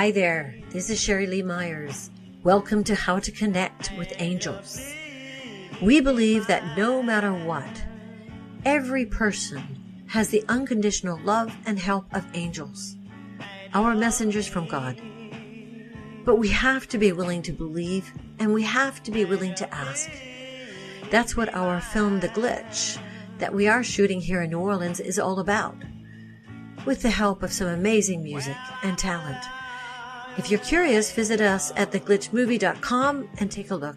Hi there, this is Sheri Meyers. Welcome to How to Connect with Angels. We believe that no matter what, every person has the unconditional love and help of angels, our messengers from God. But we have to be willing to believe, and we have to be willing to ask. That's what our film, The Glitch, that we are shooting here in New Orleans is all about, with the help of some amazing music and talent. If you're curious, visit us at theglitchmovie.com and take a look.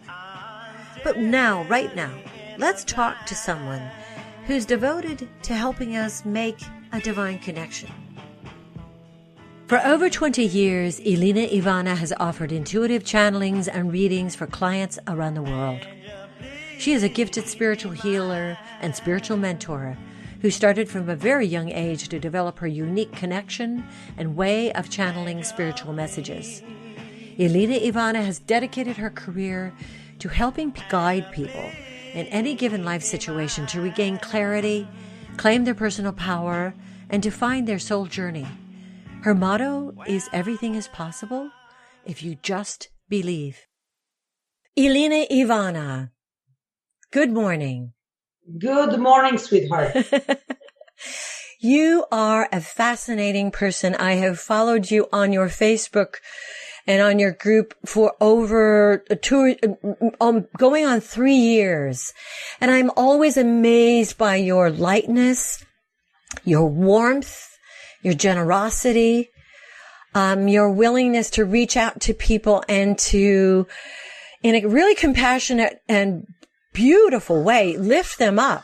But now, right now, let's talk to someone who's devoted to helping us make a divine connection. For over 20 years, Ilina Ivana has offered intuitive channelings and readings for clients around the world. She is a gifted spiritual healer and spiritual mentor who started from a very young age to develop her unique connection and way of channeling spiritual messages. Ilina Ivana has dedicated her career to helping guide people in any given life situation to regain clarity, claim their personal power, and to find their soul journey. Her motto is everything is possible if you just believe. Ilina Ivana, good morning. Good morning, sweetheart. You are a fascinating person. I have followed you on your Facebook and on your group for over going on 3 years. And I'm always amazed by your lightness, your warmth, your generosity, your willingness to reach out to people and to, in a really compassionate and beautiful way, lift them up.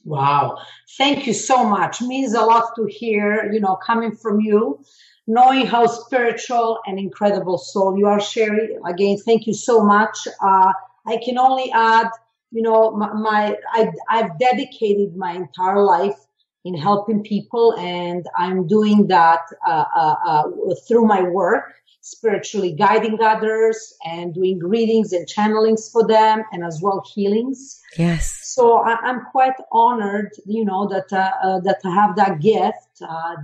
Wow. Thank you so much. Means a lot to hear, coming from you, knowing how spiritual and incredible soul you are, Sheri. Again, thank you so much. I can only add, I've dedicated my entire life in helping people, and I'm doing that through my work, spiritually guiding others and doing readings and channelings for them, and as well healings. Yes. So I'm quite honored, that I have that gift,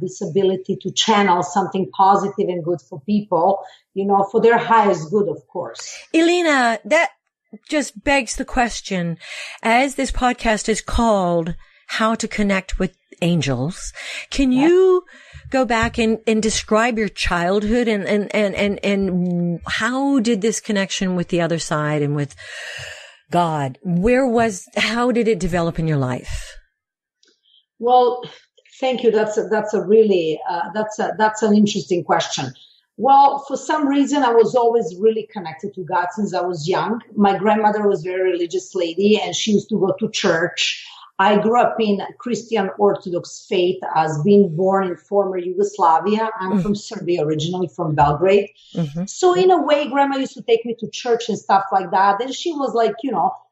this ability to channel something positive and good for people, for their highest good, of course. Ilina, that just begs the question, as this podcast is called How to Connect with Angels, can you go back and describe your childhood and how did this connection with the other side and with God, how did it develop in your life? Well, thank you. That's a really, that's an interesting question. Well, for some reason, I was always really connected to God since I was young. My grandmother was a very religious lady and she used to go to church. I grew up in Christian Orthodox faith as being born in former Yugoslavia. I'm from Serbia, originally from Belgrade. Mm-hmm. So in a way, grandma used to take me to church and stuff like that. And she was like,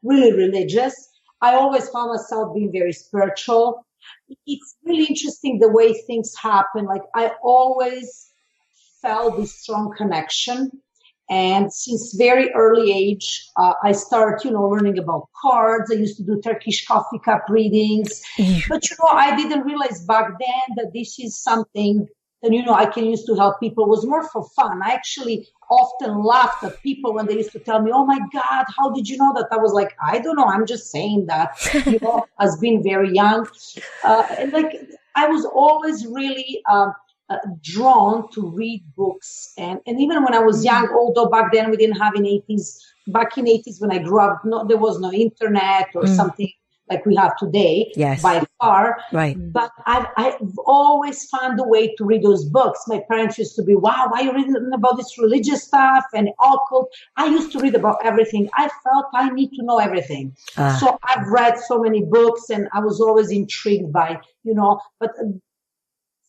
really religious. I always found myself being very spiritual. It's really interesting the way things happen. Like I always felt this strong connection. And since very early age, I started, learning about cards. I used to do Turkish coffee cup readings. But, I didn't realize back then that this is something that, I can use to help people. It was more for fun. I actually often laughed at people when they used to tell me, oh, my God, how did you know that? I was like, I don't know. I'm just saying that, as being very young. I was always really drawn to read books. And even when I was young, although back then we didn't have back in 80s when I grew up, there was no internet or something like we have today, yes, by far. Right. But I've always found a way to read those books. My parents used to be, wow, why are you reading about this religious stuff and occult? I used to read about everything. I felt I need to know everything. So I've read so many books and I was always intrigued by, but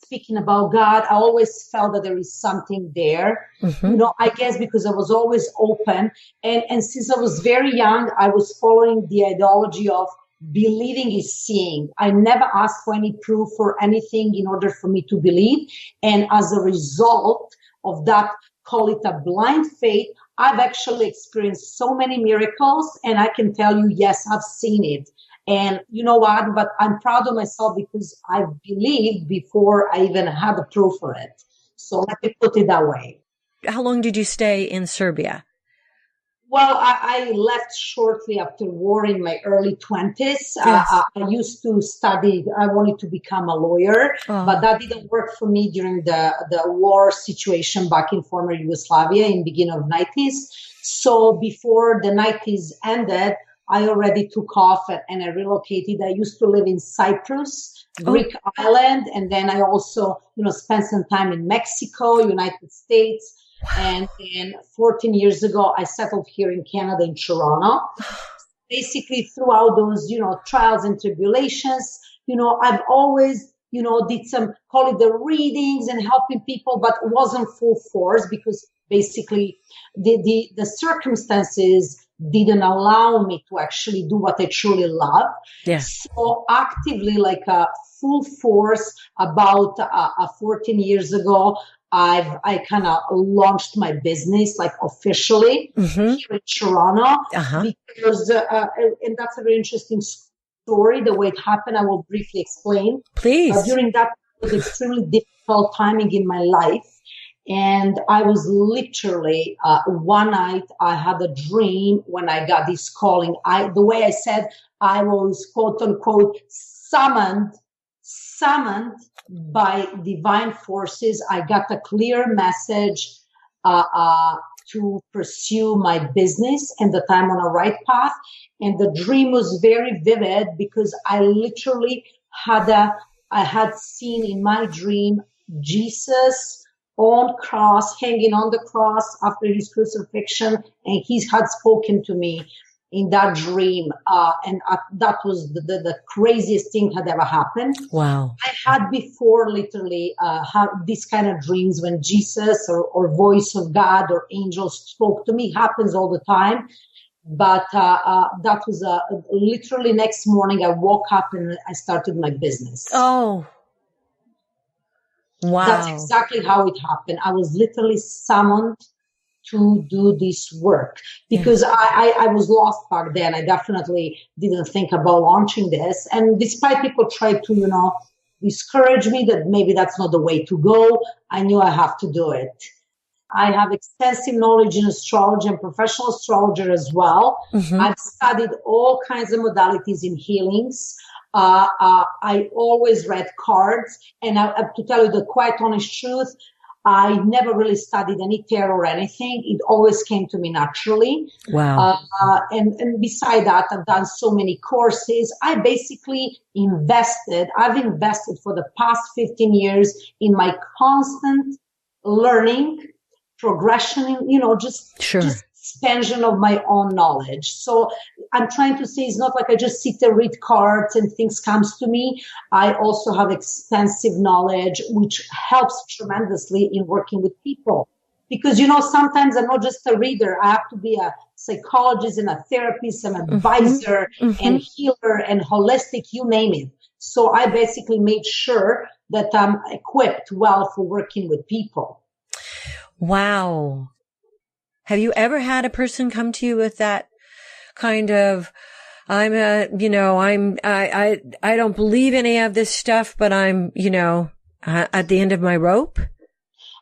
speaking about God, I always felt that there is something there, I guess because I was always open. And since I was very young, I was following the ideology of believing is seeing. I never asked for any proof or anything in order for me to believe. And as a result of that, call it a blind faith, I've actually experienced so many miracles. And I can tell you, yes, I've seen it. And you know what? But I'm proud of myself because I believed before I even had the proof for it. So let me put it that way. How long did you stay in Serbia? Well, I left shortly after war in my early 20s. Yes. I used to study. I wanted to become a lawyer, but that didn't work for me during the war situation back in former Yugoslavia in beginning of 90s. So before the 90s ended, I already took off and I relocated. I used to live in Cyprus, Greek island, and then I also, spent some time in Mexico, United States. And then 14 years ago, I settled here in Canada, in Toronto. Basically, throughout those, trials and tribulations, I've always, did some, call it the readings and helping people, but it wasn't full force because basically the circumstances didn't allow me to actually do what I truly love. Yeah. So actively, like a full force, about 14 years ago, I kind of launched my business like officially here in Toronto because, and that's a very interesting story. The way it happened, I will briefly explain. Please. During that was extremely difficult timing in my life. And I was literally, one night I had a dream when I got this calling. The way I said, I was quote unquote summoned by divine forces. I got a clear message to pursue my business and that I'm on a right path. And the dream was very vivid because I literally I had seen in my dream Jesus on cross, hanging on the cross after his crucifixion, and he had spoken to me in that dream, and that was the craziest thing had ever happened. Wow. I had before literally had these kind of dreams when Jesus or voice of God or angels spoke to me. It happens all the time. But that was literally next morning I woke up and I started my business. Oh. Wow. That's exactly how it happened. I was literally summoned to do this work because I was lost back then. I definitely didn't think about launching this. And despite people try to, discourage me that maybe that's not the way to go, I knew I have to do it. I have extensive knowledge in astrology and professional astrologer as well. I've studied all kinds of modalities in healings. I always read cards, and I have to tell you the quite honest truth, I never really studied any tarot or anything. It always came to me naturally. Wow. And beside that, I've done so many courses. I've invested for the past 15 years in my constant learning, progression, just expansion of my own knowledge. So I'm trying to say it's not like I just sit and read cards and things comes to me. I also have extensive knowledge, which helps tremendously in working with people. Because, sometimes I'm not just a reader. I have to be a psychologist and a therapist, an advisor and healer and holistic, you name it. So I basically made sure that I'm equipped well for working with people. Wow. Have you ever had a person come to you with that kind of, I don't believe any of this stuff, but I'm, at the end of my rope?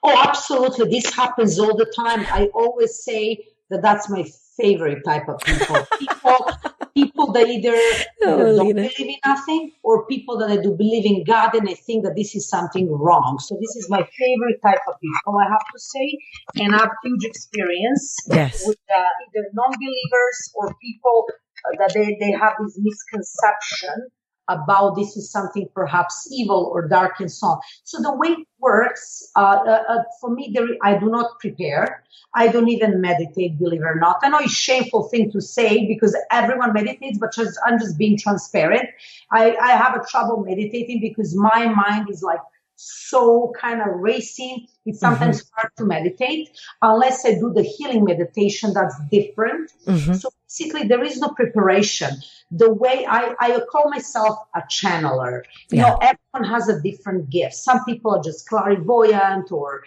Oh, absolutely. This happens all the time. I always say that that's my favorite type of people. People that either don't believe in nothing, or people that I do believe in God and I think that this is something wrong. So this is my favorite type of people, I have to say. And I have huge experience with either non-believers or people that they have this misconception about this is something perhaps evil or dark and so on. So the way it works, for me, I do not prepare. I don't even meditate, believe it or not. I know it's a shameful thing to say because everyone meditates, but I'm just being transparent. I have a trouble meditating because my mind is like so kind of racing. It's sometimes hard to meditate unless I do the healing meditation. That's different. So basically, there is no preparation. The way I call myself a channeler, everyone has a different gift. Some people are just clairvoyant or,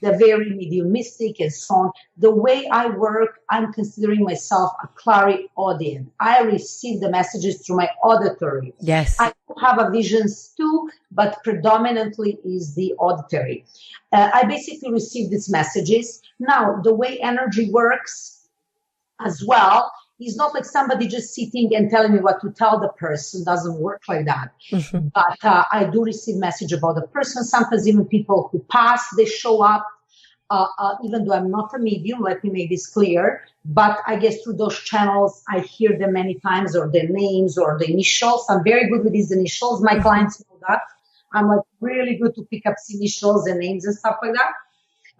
they're very mediumistic and so on. The way I work, I'm considering myself a clairaudient. I receive the messages through my auditory. Yes. I have a visions too, but predominantly is the auditory. I basically receive these messages. Now, the way energy works as well is not like somebody just sitting and telling me what to tell the person. Doesn't work like that. Mm-hmm. But I do receive message about the person. Sometimes even people who pass, they show up. Even though I'm not a medium, let me make this clear. But I guess through those channels, I hear them many times, or their names or the initials. I'm very good with these initials. My clients know that. I'm like really good to pick up initials and names and stuff like that.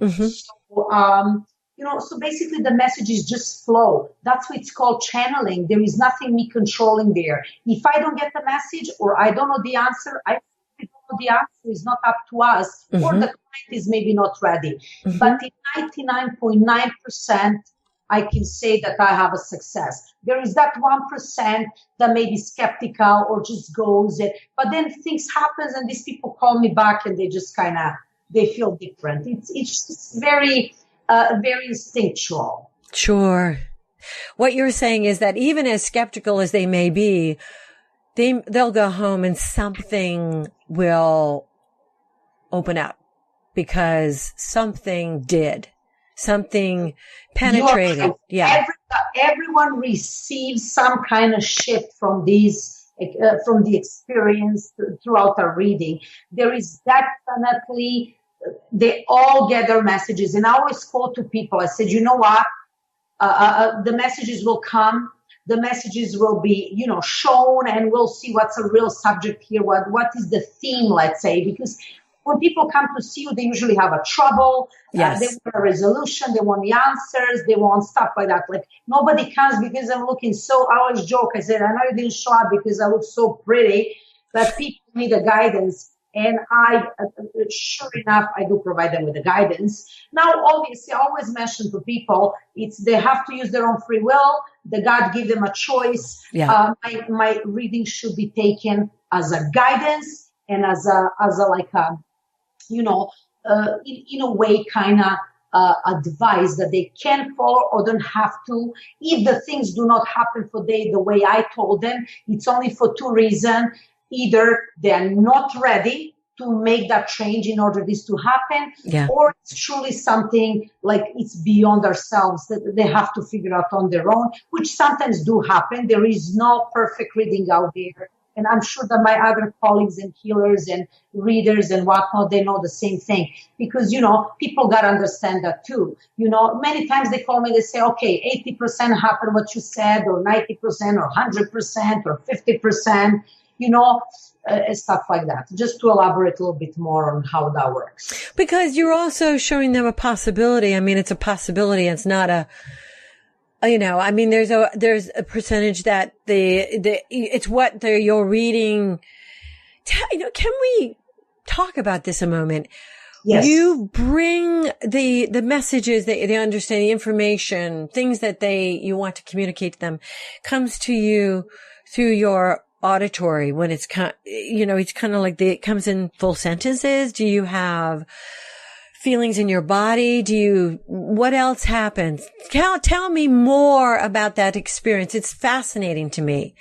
Mm-hmm. So, so basically the messages just flow. That's what it's called channeling. There is nothing me controlling there. If I don't get the message or I don't know the answer, I don't know the answer. Is not up to us, mm-hmm. or the client is maybe not ready. Mm-hmm. But in 99.9%, I can say that I have a success. There is that 1% that may be skeptical or just goes it. But then things happen and these people call me back and they just they feel different. It's just very instinctual. Sure. What you're saying is that even as skeptical as they may be, they'll go home and something will open up because something penetrated. Yeah. Everyone receives some kind of shift from these, from the experience throughout our reading. There is definitely, they all get their messages. And I always quote to people, I said, you know what? The messages will come. The messages will be, shown, and we'll see what's a real subject here. What is the theme, let's say, because when people come to see you, they usually have a trouble. Yes. They want a resolution. They want the answers. They want stuff like that. Like nobody comes because I'm looking so, I always joke. I said, I know you didn't show up because I look so pretty, but people need the guidance. And sure enough, I do provide them with the guidance. Now, obviously, I always mention to people, they have to use their own free will. The God give them a choice. Yeah. My reading should be taken as a guidance and as a in a way, kind of advice that they can follow or don't have to. If the things do not happen for the way I told them, it's only for two reasons. Either they are not ready to make that change in order this to happen, or it's truly something like it's beyond ourselves that they have to figure out on their own, which sometimes do happen. There is no perfect reading out there. And I'm sure that my other colleagues and healers and readers and whatnot, they know the same thing. Because, people got to understand that too. Many times they call me, they say, okay, 80% happened what you said, or 90% or 100% or 50%. Stuff like that, just to elaborate a little bit more on how that works. Because you're also showing them a possibility. I mean, it's a possibility. It's not there's a percentage that it's what you're reading. Can we talk about this a moment? Yes. You bring the messages, they understand the information, things that you want to communicate to them comes to you through your auditory when it's it's kind of like it comes in full sentences. Do you have feelings in your body? What else happens? Tell me more about that experience. It's fascinating to me.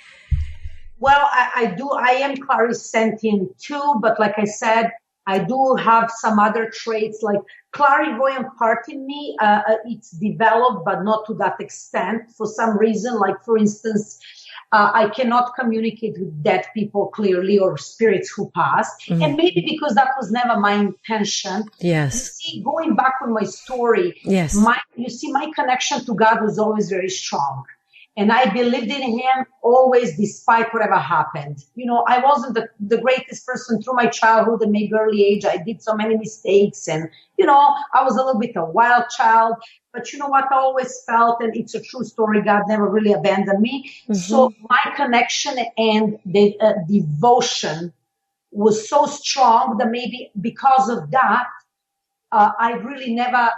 Well, I am clairsentient too, but like I said, I do have some other traits like clairvoyant part in me. It's developed, but not to that extent for some reason. Like for instance, I cannot communicate with dead people clearly or spirits who passed. Mm-hmm. And maybe because that was never my intention. Yes. You see, going back on my story, yes. my connection to God was always very strong. And I believed in him always, despite whatever happened. I wasn't the greatest person through my childhood and maybe early age. I did so many mistakes and, I was a little bit a wild child. But you know what? I always felt, and it's a true story, God never really abandoned me. Mm-hmm. So my connection and the devotion was so strong that maybe because of that, I really never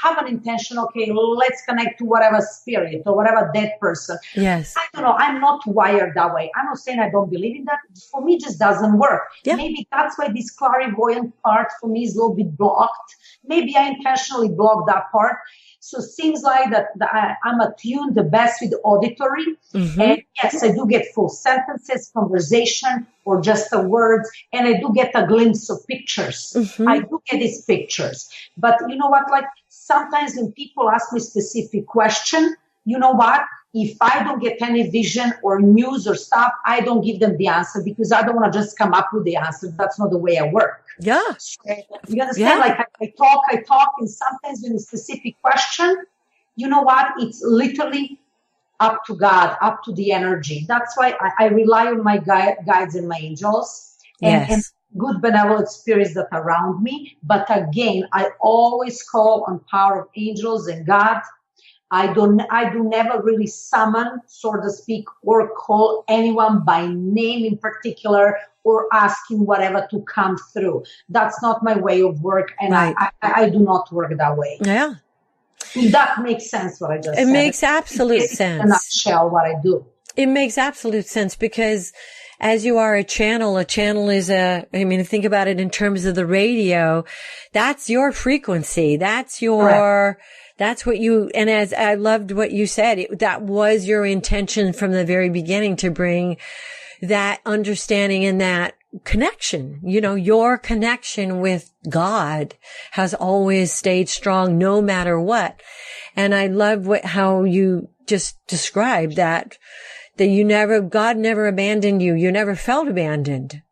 have an intention, okay, let's connect to whatever spirit or whatever dead person. Yes. I don't know. I'm not wired that way. I'm not saying I don't believe in that. For me, it just doesn't work. Yeah. Maybe that's why this clairvoyant part for me is a little bit blocked. Maybe I intentionally blocked that part. So it seems like that I'm attuned the best with auditory. Mm-hmm. And yes, I do get full sentences, conversation, or just the words. And I do get a glimpse of pictures. Mm-hmm. I do get these pictures. But you know what? Like sometimes when people ask me specific question, you know what? If I don't get any vision or news or stuff, I don't give them the answer because I don't want to just come up with the answer. That's not the way I work. Yeah. So, you understand? Like I talk, and sometimes in a specific question, you know what? It's literally up to God, up to the energy. That's why I rely on my guides and my angels and good benevolent spirits that are around me. But again, I always call on power of angels and God. I do never really summon, so to speak, or call anyone by name in particular or asking whatever to come through. That's not my way of work, and I do not work that way. Yeah. If that makes sense, what I just said. It makes absolute sense. In a nutshell, what I do. It makes absolute sense because as you are a channel is think about it in terms of the radio. That's your frequency. That's your... That's what and as I loved what you said, that was your intention from the very beginning to bring that understanding and that connection. You know, your connection with God has always stayed strong no matter what. And I love how you just described that God never abandoned you. You never felt abandoned.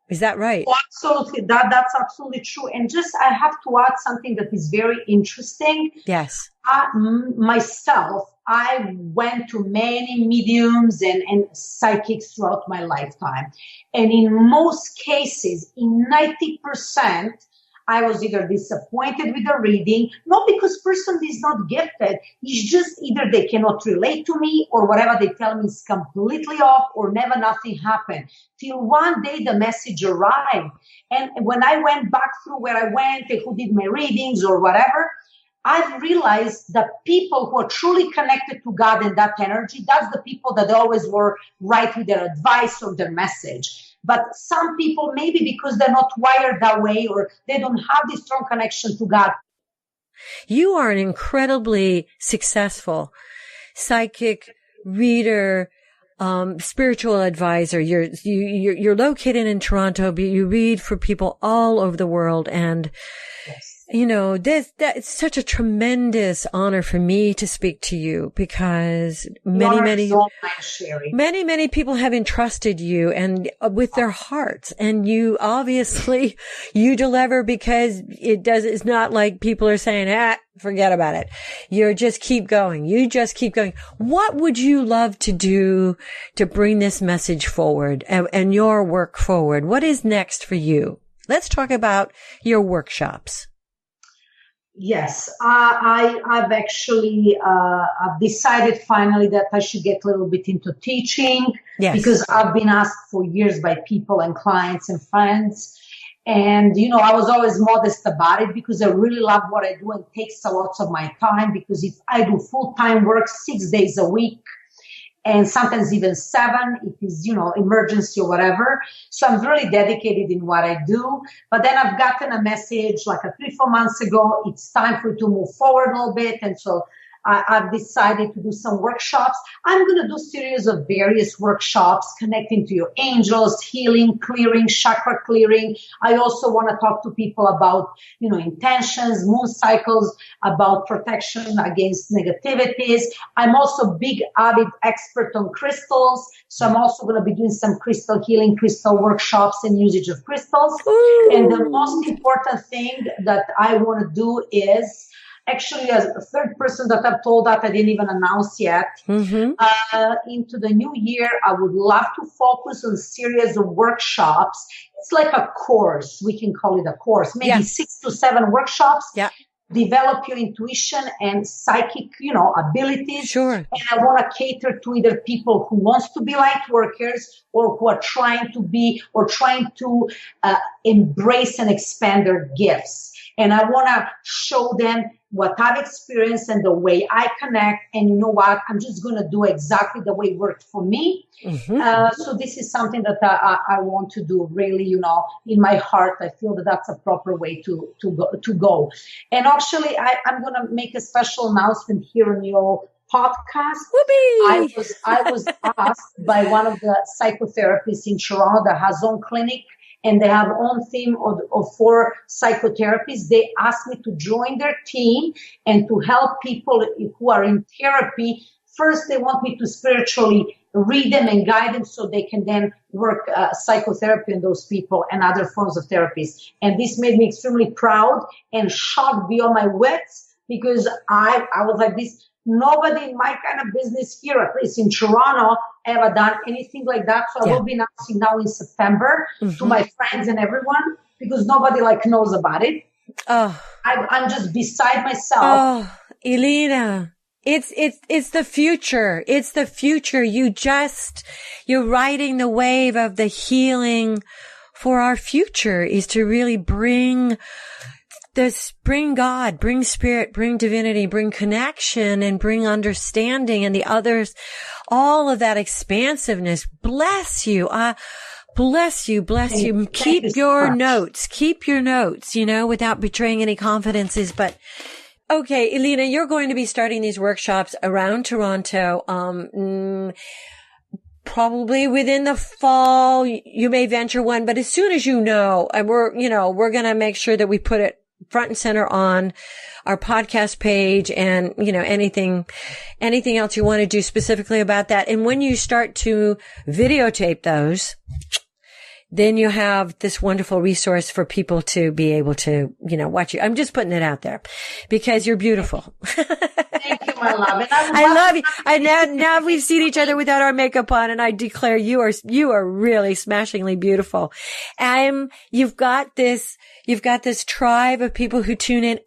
Is that right? Oh, absolutely. That's absolutely true. And just, I have to add something that is very interesting. Yes. Myself, I went to many mediums and psychics throughout my lifetime. And in most cases, in 90%, I was either disappointed with the reading, not because person is not gifted. It's just either they cannot relate to me or whatever they tell me is completely off or never nothing happened. Till one day the message arrived. And when I went back through where I went and who did my readings or whatever, I've realized that people who are truly connected to God and that energy, that's the people that always were right with their advice or their message. But some people, maybe because they're not wired that way or they don't have this strong connection to God. You are an incredibly successful psychic, reader, spiritual advisor. You're located in Toronto, but you read for people all over the world. And you know, it's such a tremendous honor for me to speak to you because many people have entrusted you and with their hearts, and you obviously you deliver because it's not like people are saying, forget about it. You just keep going. What would you love to do to bring this message forward and your work forward? What is next for you? Let's talk about your workshops. Yes, I've actually I've decided finally that I should get a little bit into teaching because I've been asked for years by people and clients and friends. And, you know, I was always modest about it because I really love what I do and it takes a lot of my time because if I do full-time work 6 days a week, and sometimes even 7 if it's, you know, emergency or whatever. So I'm really dedicated in what I do. But then I've gotten a message like 3-4 months ago, it's time for you to move forward a little bit. And so I've decided to do some workshops. I'm going to do series of various workshops connecting to your angels, healing, clearing, chakra clearing. I also want to talk to people about, you know, intentions, moon cycles, about protection against negativities. I'm also big avid expert on crystals. So I'm also going to be doing some crystal healing, crystal workshops and usage of crystals. Ooh. And the most important thing that I want to do is actually, as a third person that I've told that I didn't even announce yet, into the new year, I would love to focus on a series of workshops. It's like a course. We can call it a course, maybe 6 to 7 workshops. Yeah. Develop your intuition and psychic, you know, abilities. Sure. And I want to cater to either people who wants to be light workers or who are trying to be or trying to embrace and expand their gifts. And I want to show them what I've experienced and the way I connect. And you know what? I'm just going to do exactly the way it worked for me. So this is something that I want to do really, you know, in my heart. I feel that that's a proper way to go. And actually, I'm going to make a special announcement here on your podcast. Whoopee! I was asked by one of the psychotherapists in Toronto that has own clinic, and they have own team of 4 psychotherapists. They asked me to join their team and to help people who are in therapy. First, they want me to spiritually read them and guide them so they can then work psychotherapy on those people and other forms of therapies. And this made me extremely proud and shocked beyond my wits, because I was like this. Nobody in my kind of business here, at least in Toronto, ever done anything like that. So I will be announcing now in September to my friends and everyone, because nobody like knows about it. Oh, I'm just beside myself. Oh, Ilina, it's the future. It's the future. You're riding the wave of the healing for our future, is to really bring God, bring spirit, bring divinity, bring connection, and bring understanding, and the others, all of that expansiveness. Bless you. Bless you. Keep your notes, you know, without betraying any confidences. But okay, Ilina, you're going to be starting these workshops around Toronto. Probably within the fall, you may venture one, but as soon as you know, and we're going to make sure that we put it front and center on our podcast page, and, you know, anything else you want to do specifically about that. And when you start to videotape those, then you have this wonderful resource for people to be able to, you know, watch you. I'm just putting it out there because you're beautiful. Thank you, my love. And I love you. Now we've seen each other without our makeup on, and I declare you are really smashingly beautiful. You've got this tribe of people who tune in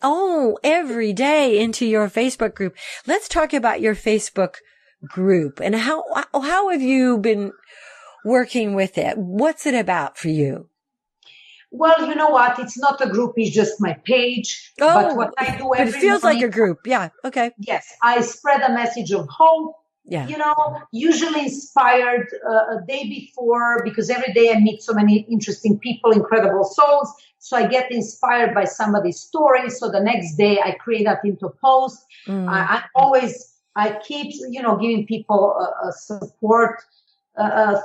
every day into your Facebook group. Let's talk about your Facebook group and how have you been working with it? What's it about for you? Well, you know what? It's not a group. It's just my page. But what I do every But it feels morning, like a group. Yeah. Okay. Yes. I spread a message of hope. Yeah. You know, usually inspired a day before, because every day I meet so many interesting people, incredible souls. So I get inspired by somebody's story. So the next day I create that into a post. I keep, you know, giving people support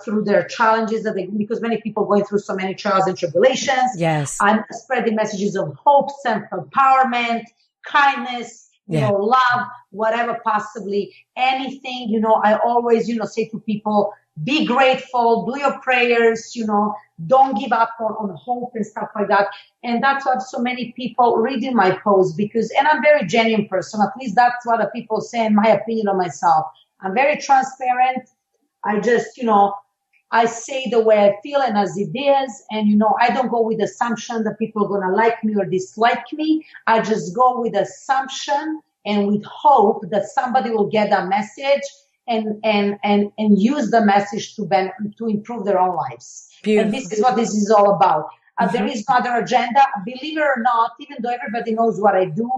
through their challenges because many people going through so many trials and tribulations. Yes. I'm spreading messages of hope, self-empowerment, kindness, you know, love, whatever, possibly anything. You know, I always, you know, say to people, be grateful, do your prayers, you know, don't give up on hope and stuff like that. And that's what so many people reading my posts, and I'm a very genuine person. At least that's what the people say in my opinion of myself. I'm very transparent. I just, you know, I say the way I feel and as it is. And, you know, I don't go with the assumption that people are going to like me or dislike me. I just go with assumption and with hope that somebody will get that message and use the message to improve their own lives. Beautiful. And this is what this is all about. There is no other agenda. Believe it or not, even though everybody knows what I do,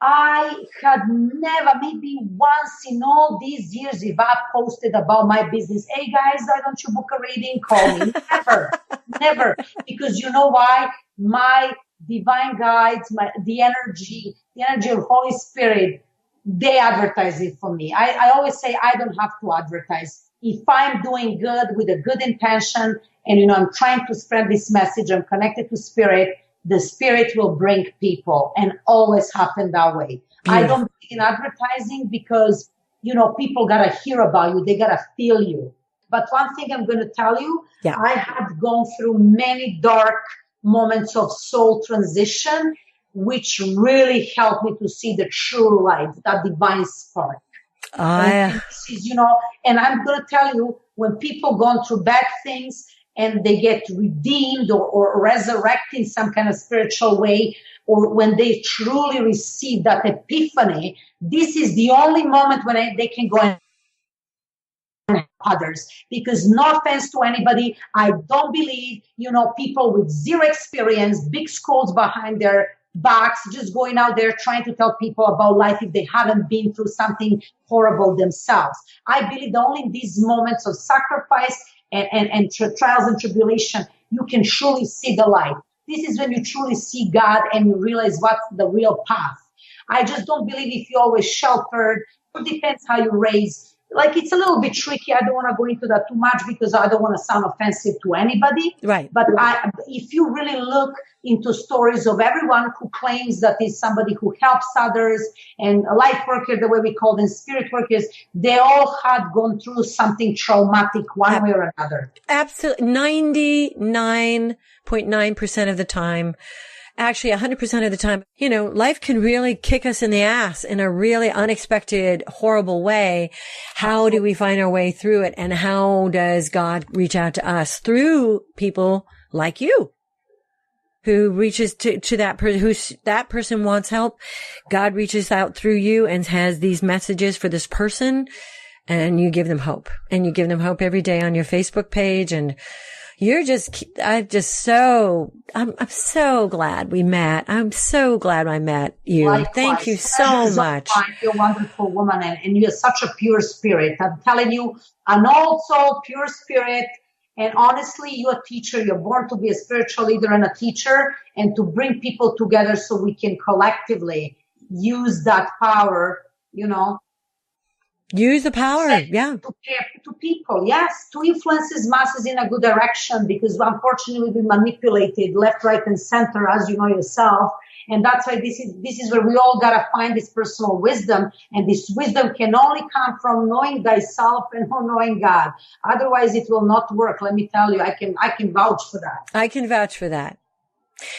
I had never, maybe once in all these years, if I posted about my business, hey guys, why don't you book a reading? Call me. Never. Because you know why? My divine guides, the energy of Holy Spirit, they advertise it for me. I always say I don't have to advertise. If I'm doing good with a good intention and, you know, I'm trying to spread this message, I'm connected to spirit, the spirit will bring people and always happen that way. Beautiful. I don't believe in advertising because, you know, people got to hear about you. They got to feel you. But one thing I'm going to tell you, I have gone through many dark moments of soul transition, which really helped me to see the true light, that divine spark. And this is, you know, and I'm going to tell you, when people gone through bad things, and they get redeemed or resurrected in some kind of spiritual way, or when they truly receive that epiphany, this is the only moment when they can go and help others. Because no offense to anybody, I don't believe, you know, people with zero experience, big skulls behind their box, just going out there trying to tell people about life if they haven't been through something horrible themselves. I believe that only in these moments of sacrifice and trials and tribulation, you can truly see the light. This is when you truly see God and you realize what's the real path. I just don't believe if you're always sheltered. It depends how you raise. Like, it's a little bit tricky. I don't want to go into that too much because I don't want to sound offensive to anybody. Right. But if you really look into stories of everyone who claims that is somebody who helps others, and a light worker, the way we call them, spirit workers, they all had gone through something traumatic one way or another. Absolutely. 99.9% of the time. Actually, 100% of the time, life can really kick us in the ass in a really unexpected, horrible way. How do we find our way through it? And how does God reach out to us? Through people like you, who reaches to that person, that person wants help. God reaches out through you and has these messages for this person, and you give them hope. And you give them hope every day on your Facebook page. And I'm so glad we met. I'm so glad I met you. Likewise. Thank you so much. You're a wonderful woman, and you're such a pure spirit. I'm telling you, an old soul, pure spirit. And honestly, you're a teacher. You're born to be a spiritual leader and a teacher, and to bring people together so we can collectively use that power, Use the power, yeah. To people, yes, to influence masses in a good direction, because unfortunately we've been manipulated left, right, and center, as you know yourself. And that's why this is where we all gotta find this personal wisdom, and this wisdom can only come from knowing thyself and knowing God. Otherwise, it will not work. Let me tell you, I can vouch for that. I can vouch for that,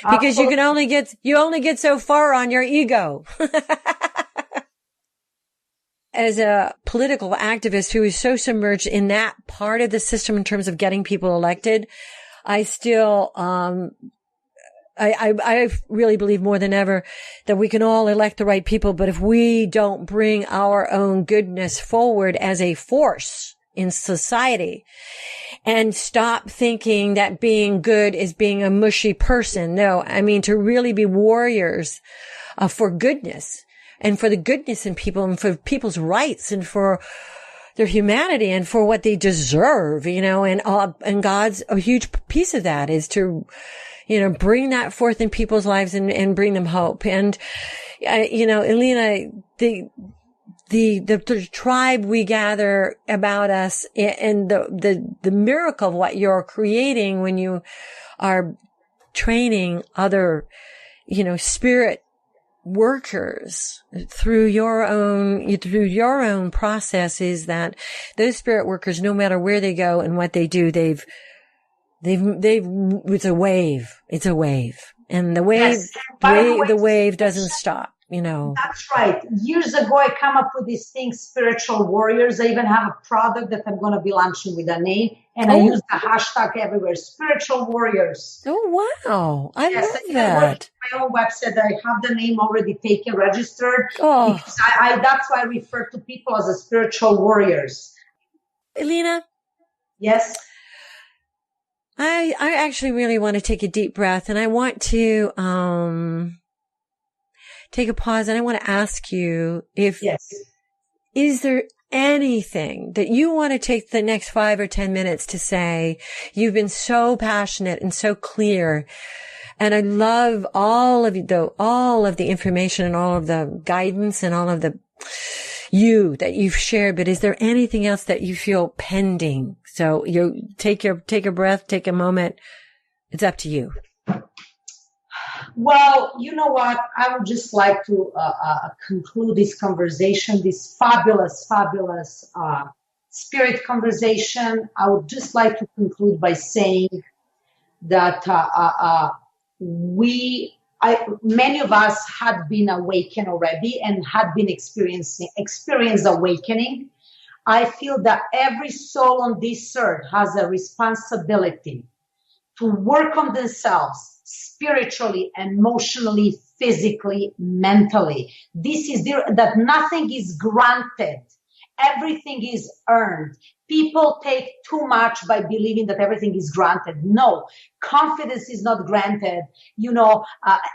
because you only get so far on your ego. As a political activist who is so submerged in that part of the system in terms of getting people elected, I still, I really believe more than ever that we can all elect the right people, but if we don't bring our own goodness forward as a force in society and stop thinking that being good is being a mushy person. No, I mean, to really be warriors for goodness. And for the goodness in people, and for people's rights, and for their humanity, and for what they deserve, and God's a huge piece of that is to, bring that forth in people's lives and bring them hope. And, Ilina, the tribe we gather about us, and the miracle of what you're creating when you are training other, spirit workers through your own process, is that those spirit workers, no matter where they go and what they do, it's a wave, and the wave doesn't stop. That's right. Years ago, I come up with these things, spiritual warriors. I even have a product that I'm going to be launching with a name, and I use the hashtag everywhere, spiritual warriors. Oh, wow. I love that. My own website, I have the name already taken, registered. Oh. Because that's why I refer to people as a spiritual warriors. Ilina? Yes? I actually really want to take a deep breath, and I want to, take a pause, and I want to ask you is there anything that you want to take the next 5 or 10 minutes to say? You've been so passionate and so clear, and I love all of the information and all of the guidance and all of that you've shared, but is there anything else that you feel pending? So you take a breath, take a moment. It's up to you. Well, you know what? I would just like to conclude this conversation, this fabulous spirit conversation. I would just like to conclude by saying that many of us had been awakened already and had been experienced awakening. I feel that every soul on this earth has a responsibility to work on themselves spiritually, emotionally, physically, mentally. This is that nothing is granted. Everything is earned. People take too much by believing that everything is granted. No, confidence is not granted.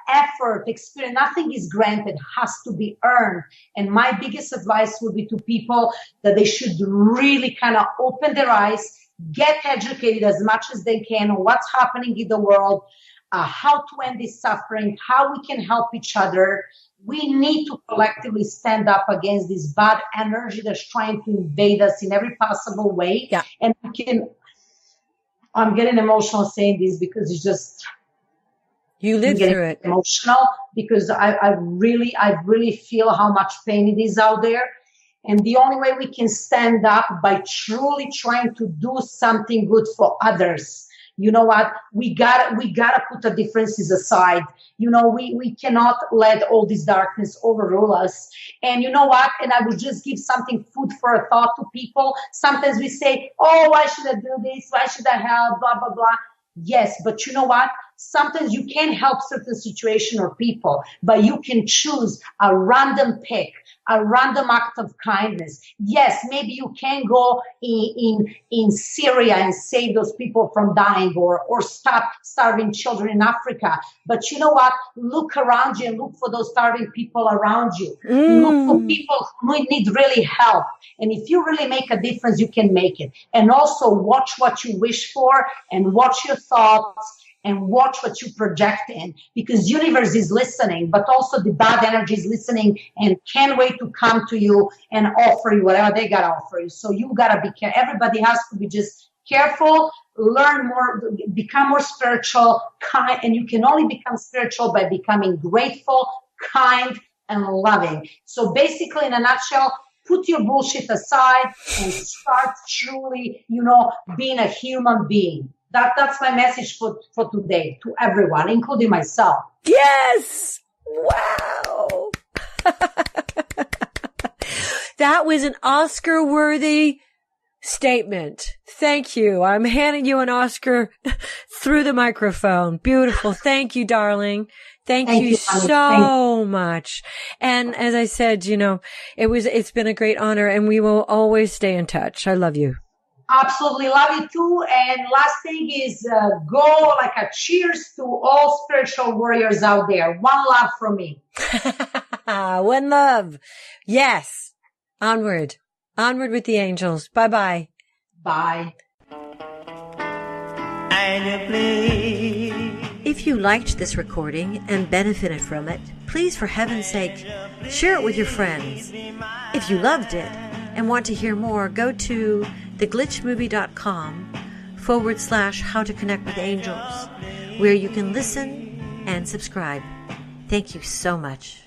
Effort, experience, nothing is granted, has to be earned. And my biggest advice would be to people that they should really kind of open their eyes, get educated as much as they can on what's happening in the world, how to end this suffering, how we can help each other. We need to collectively stand up against this bad energy that's trying to invade us in every possible way. Yeah. And I'm getting emotional saying this because it's just, you lived through it. Emotional because I really feel how much pain it is out there. And the only way we can stand up by truly trying to do something good for others. You know what? We gotta put the differences aside. We cannot let all this darkness overrule us. And you know what? And I would just give something food for a thought to people. Sometimes we say, oh, why should I do this? Why should I help? Blah, blah, blah. Yes, but you know what? Sometimes you can't help certain situation or people, but you can choose a random pick, a random act of kindness. Yes, maybe you can go in Syria and save those people from dying or stop starving children in Africa. But you know what? Look around you and look for those starving people around you. Look for people who need really help. And if you really make a difference, you can make it. And also watch what you wish for and watch your thoughts and watch what you project in, because universe is listening, but also the bad energy is listening and can't wait to come to you and offer you whatever they got to offer you. So you got to be careful. Everybody has to be just careful, learn more, become more spiritual, kind, and you can only become spiritual by becoming grateful, kind, and loving. So basically, in a nutshell, put your bullshit aside and start truly, being a human being. That's my message for today to everyone, including myself. Yes! Wow! That was an Oscar-worthy statement. Thank you. I'm handing you an Oscar through the microphone. Beautiful. Thank you, darling. Thank you so much. And as I said, it's been a great honor, and we will always stay in touch. I love you. Absolutely love you too. And last thing is go like a cheers to all spiritual warriors out there. One love from me. One love. Yes. Onward. Onward with the angels. Bye-bye. Bye. If you liked this recording and benefited from it, please, for heaven's sake, share it with your friends. If you loved it and want to hear more, go to theglitchmovie.com/how to connect with angels, where you can listen and subscribe. Thank you so much.